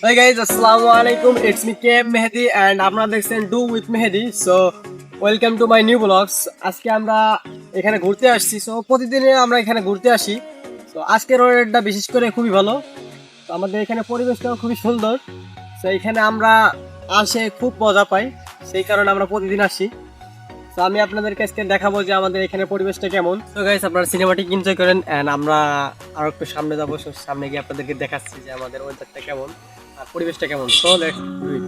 Hey guys, assalamu alaikum. It's me K Mehdi and আপনারা দেখছেন Do with Mehdi. So welcome to my new vlogs. আজকে আমরা এখানে ঘুরতে আসছি। So প্রতিদিনে আমরা এখানে ঘুরতে আসি। So আজকের ওয়েদারটা বিশেষ করে খুবই ভালো। তো আমাদের এখানে পরিবেশটাও খুবই সুন্দর। So এখানে আমরা আসে খুব মজা পাই। সেই কারণে আমরা প্রতিদিন আসি। তো আমি আপনাদেরকে আজকে দেখাবো যে আমাদের এখানে পরিবেশটা কেমন। তো গাইস আপনারা সিনেমাটিক এনজয় করেন এন্ড আমরা আরো একটু সামনে যাবো। সামনে গিয়ে আপনাদেরকে দেখাচ্ছি যে আমাদের ওয়েদারটা কেমন আর পরিবেশটা কেমন। So let's do it.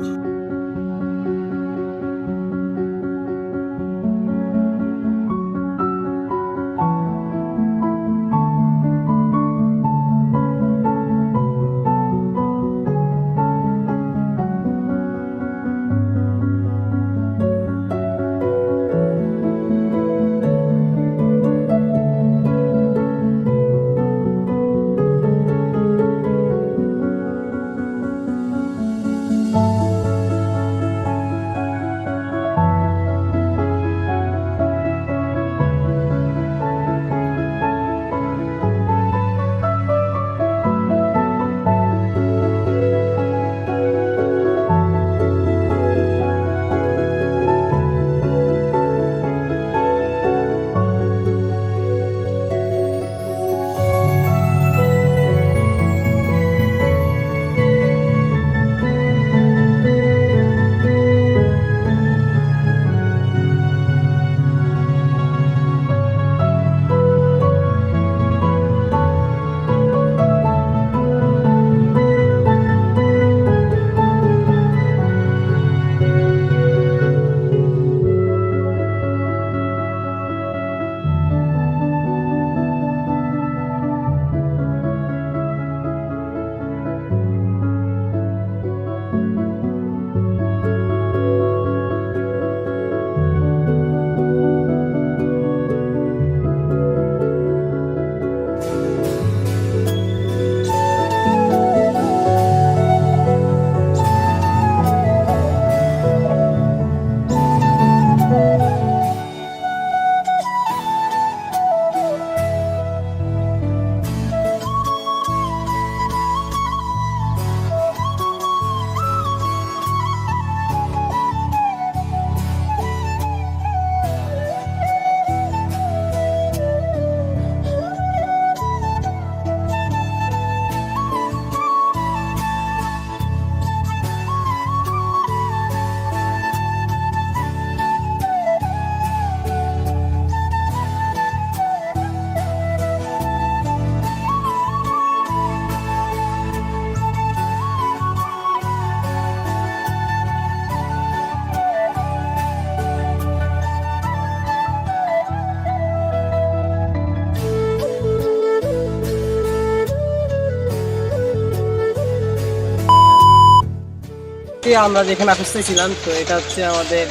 আমরা যেখানে আসতেছিলাম তো এটা হচ্ছে আমাদের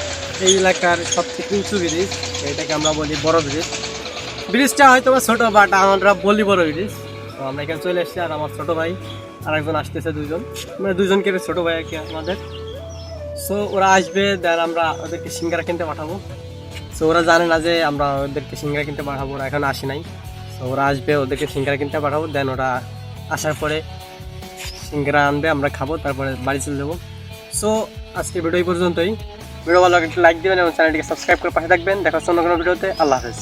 এই এলাকার সবথেকে উঁচু ব্রিজ। এটাকে আমরা বলি বড় ব্রিজ। ব্রিজটা হয়তো ছোট বাট আমরা বলি বড় ব্রিজ। তো আমরা এখানে চলে এসেছি আর আমার ছোট ভাই আর একজন আসতেছে, দুইজন, মানে দুইজনকে ছোট ভাই আর কি আমাদের। সো ওরা আসবে, দেন আমরা ওদেরকে সিঙ্গারা কিনতে পাঠাবো। সো ওরা জানে না যে আমরা ওদেরকে সিঙ্গারা কিনতে পাঠাবো, ওরা এখন আসি নাই। তো ওরা আসবে, ওদেরকে সিঙ্গারা কিনতে পাঠাবো, দেন ওরা আসার পরে সিঙ্গারা আনবে, আমরা খাবো, তারপরে বাড়ি চলে যাবো। সো আজকে ভিডিও এই পর্যন্তই। ভিডিও ভালো লাগলে লাইক দিবেন এবং চ্যানেলটিকে সাবস্ক্রাইব করে পাশে থাকবেন। দেখা হচ্ছে অন্য কোনো ভিডিওতে। আল্লাহ হাফেজ।